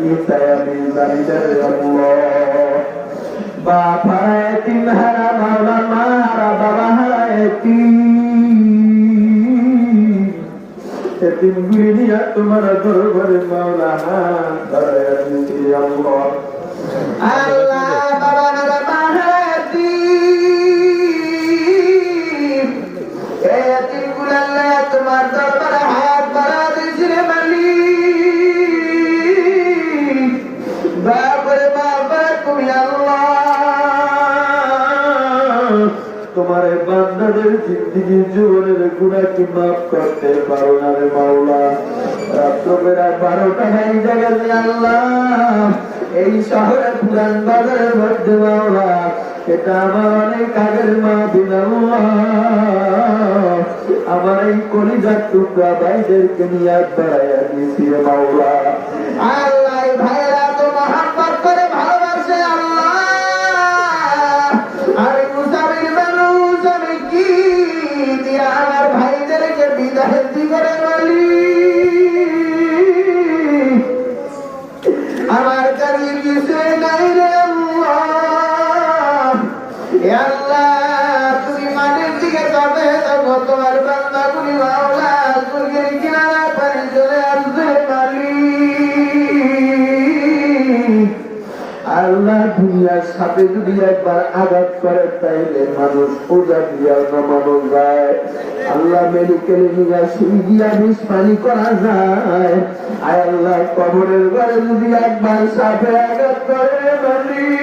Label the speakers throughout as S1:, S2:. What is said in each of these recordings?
S1: কি চাই আমি জানি রে আল্লাহ। বাপ হারা এতিম হারা মাওলা, মা হারা বাবা হারা এতিম গুলি নিয়া তোমার দরবারে মাওলা হাত বাড়াইয়া দিছি আল্লাহ। আল্লাহ বাবা হারা মা হারা এতিম, এই এতিম গুলো আল্লাহ তোমার দরবারে হাত বাড়াইয়া দিছি রে মালিক। বাবারে বাবা তুমি আল্লাহ তোমার বান্দাদের জিন্দেগি জীবনের গুনাহ কি মাফ করতে পারো না রে মাওলা। রাত্র বেলা 12টা বাজে গেছে আল্লাহ, এই শহরে পুরান বাজারের মধ্যে মাওলা, এটা আমার অনেক আগের মাহফিল আল্লাহ। আমার এই কলিজার টুকরা ভাইদেরকে নিয়ে বাড়াইয়া দিয়েছি রে মাওলা। আল্লাহ ভাইরা তো মহব্বত করে ভালোবাসে আল্লাহ। আমি মুসাফির মানুষ, আমি কি দিয়া আমার ভাইদেরকে বিদায় দিবরে বলি। আমার কাছে কিছু নাই রে আল্লাহ। আল্লাহ তুমি মানের দিকে যাবে তখন তোমার বান্দা গুলি মাওলা স্বর্গের কিনারা পানি চলে আসবে মালিক। আল্লাহ দুনিয়ার সাথে যদি একবার আঘাত করে তাইলে মানুষ পূজা দিয়া নামানো যায়। আল্লাহ মেডিকেলে নিয়ে সুই দিয়া বিষ পানি করা যায়। আয় আল্লাহ কবরের ঘরে যদি একবার সাপে আঘাত করে মালিক,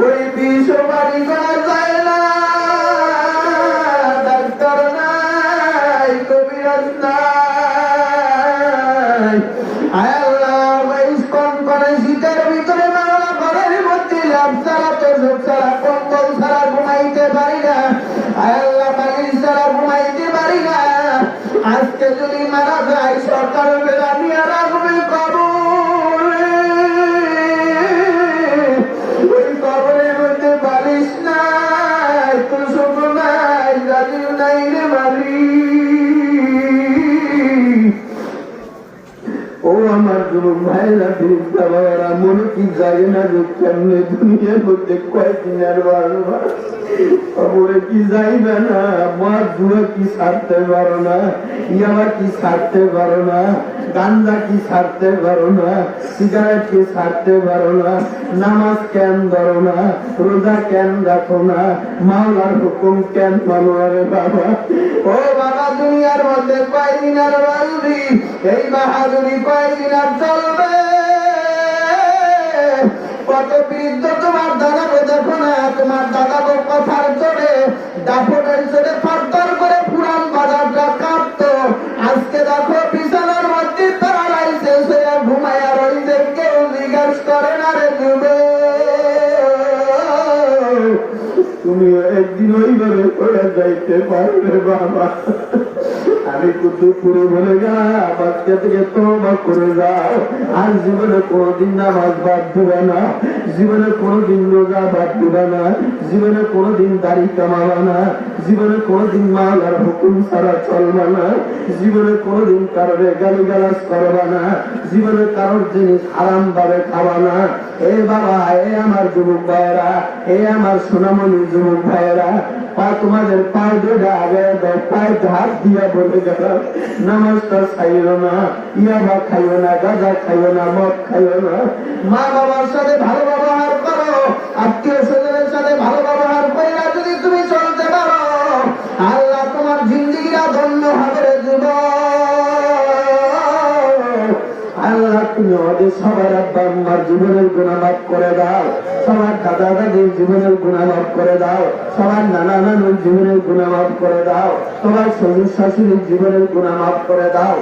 S1: ওই বিষ পানি করা যায় না। ডাক্তার নাই, কবিরাজ নাই। আয় আল্লাহ কম করে শীতের ভিতরে মাওলা ঘরের মধ্যে লাভ ছাড়া তোষক ছাড়া কম্বল ছাড়া ঘুমাইতে পারি না। আয় আল্লাহ বালিশ ছাড়া ঘুমাইতে পারি না। আজকে যদি মারা যায় সরকারের বেলা নিয়ে রাখবে কবরে, ওই কবরের মধ্যে বালিশ নাই, তোষক নাই, রাজিও নাই রে মালিক। ও আমার যুবক ভাইরা বিরুদ্ধা বাবারা, মনে কি জাগে না যে কেমনে দুনিয়ার মধ্যে কয়েকদিন আর বাড়বা, খবরে কি যাইবে না। মার জুয়া কি ছাড়তে পারো না, ইয়াবা কি ছাড়তে পারো না, গাঞ্জা কি ছাড়তে পারো না, সিগারেট কি ছাড়তে পারো না, নামাজ কেন ধরো না, রোজা কেন রাখো না, মাওলার হুকুম কেন মানো রে বাবা। ও বাবা দুনিয়ার মধ্যে কয়েকদিন আর বাড়বি, এই বাহাদুরি কয়েকদিন আর চলবে। কত বৃদ্ধ তোমার দাদাকে দেখো না, তোমার দাদাকে কথার চড়ে দাপটের চড়ে ফাটতার করে পুরান বাজারটা কাঁপতো। আজকে দেখো বিছানার মধ্যে তারা রাইছে সে ঘুমাইয়া রইছে, কেউ জিজ্ঞাসা করে না রে যুবে। তুমি একদিন ওইভাবে করে যাইতে পারবে বাবা। আমি কুতু পুরো বলে গেলাম, আজকে থেকে তওবা করে যাও। আর জীবনে কোনোদিন নামাজ বাদ দিবে না, জীবনে কোনোদিন রোজা বাদ দিবে না, জীবনে কোনোদিন দাড়ি কামাবে না, জীবনে কোনোদিন মাওলার হুকুম ছাড়া চলবে না, জীবনে কোনোদিন কারোর গালিগালাজ করবে না, জীবনে কারোর জিনিস হারাম ভাবে খাওয়া না। এ বাবা, এ আমার যুবক ভাইয়েরা, এ আমার সোনামণি যুবক ভাইয়েরা, পা তোমাদের পায়ে দুটা আগে দাও, পায়ে হাত দিয়া বলে গেলাম, নামাজটা খাইও না, ইয়াবা খাইও না, গাঁজা খাইও না, মদ খাইও না। মা বাবার সাথে ভালো ব্যবহার করো, আত্মীয় স্বজনের সাথে ভালো ব্যবহার করে যদি তুমি চলতে পারো, আল্লাহ তোমার জিন্দেগিটা ধন্য হবে রে যুবক। আল্লাহ তুমি আমাদের সবার আব্বা আম্মার জীবনের গুনাহ মাফ করে দাও, সবার দাদা দাদির জীবনের গুনাহ মাফ করে দাও, সবার নানা নানুর জীবনের গুনাহ মাফ করে দাও, সবার শ্বশুর শাশুড়ির জীবনের গুনাহ মাফ করে দাও,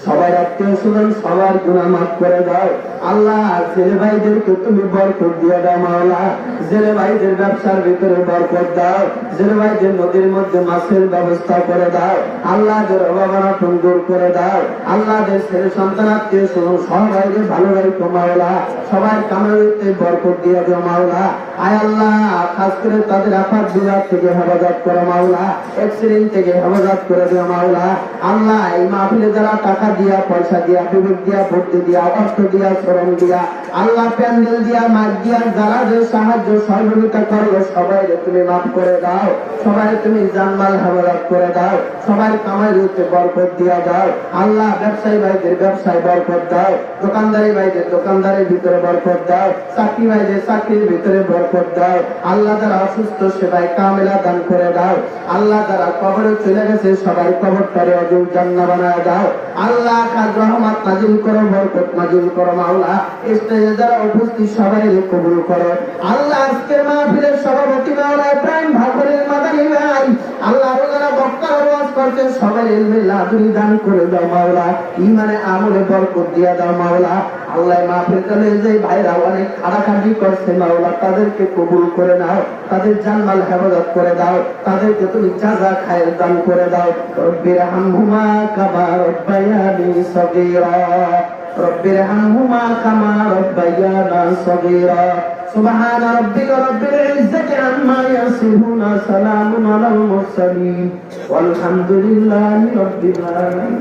S1: সবার আত্মীয় স্বজন সবার গুনাহ মাফ করে দাও। আল্লাহ ছেলে ভাইদেরকে তুমি বরকত দিয়ে দাও মাওলা, ছেলে ভাইদের ব্যবসার ভিতরে বরকত দাও, ছেলে ভাইদের নদীর মধ্যে মাছের ব্যবস্থা করে দাও, আল্লাহদের অভাবনাটন দূর করে দাও, আল্লাহদের ছেলে সন্তান আত্মীয় স্বজন সবাইকে ভালো রাখো মাওলা, সবাই কামাইতে বরকত দিয়ে দাও মাওলা। আয় আল্লাহ খাস করে তাদের আফাত বিভাগ থেকে হেফাজত করো মাওলা, অ্যাক্সিডেন্ট থেকে হেফাজত করে দিও মাওলা। আল্লাহ এই মাহফিলে যারা টাকা দিয়া, পয়সা দিয়া, বিবেক দিয়া, বুদ্ধি দিয়া, অর্থ দিয়া, শ্রম দিয়া, আল্লাহ প্যান্ডেল দিয়া, মাঠ দিয়া যারা যে সাহায্য সহযোগিতা করলো সবাই তুমি মাফ করে দাও, সবাই তুমি জানমাল হেফাজত করে দাও, সবাই কামাই রূপে বরকত দিয়া দাও। আল্লাহ ব্যবসায়ী ভাইদের ব্যবসায় বরকত দাও, দোকানদারি ভাইদের দোকানদারির ভিতরে বরকত দাও, চাকরি ভাইদের চাকরির ভিতরে বরকত দাও। আল্লাহ যারা অসুস্থ সেবায় কামেলা দান করে দাও। আল্লাহ যারা কবরে চলে গেছে সবাই কবরটারে অজুল জান্নাত বানায় দাও। আল্লাহ খাস রহমত নাজিল করো, বরকত নাজিল করো মাওলা। স্টেজে যারা উপস্থিত সবাই কবুল করো। আল্লাহ আজকের মাহফিলের সভাপতি মাওলা ইব্রাহিম ভাগরের মাদানী ভাই, আল্লাহ যারা বক্তার ওয়াজ করছেন সবাই ইলমে লাদুনি দান করে দাও মাওলা, ঈমানে আমলে বরকত দিয়া দাও মাওলা। আল্লাহ মাহফিল চলে যে ভাইরা অনেক খাটাখাটি করছে মাওলা তাদেরকে কবুল করে নাও, তাদের জানমাল হেফাজত করে দাও, তাদেরকে তুমি জাযা খায়ের দান করে দাও। রব্বিরহামহুমা কামা রব্বায়ানি সগীরা, রব্বিরহামহুমা কামা রব্বায়ানা সগীরা। সুবহান রাব্বিকা রাব্বিল ইজ্জাতি আম্মা ইয়াসিফুন, সালামুন আলাল মুরসালিন, ওয়ালহামদুলিল্লাহি রাব্বিল আলামিন।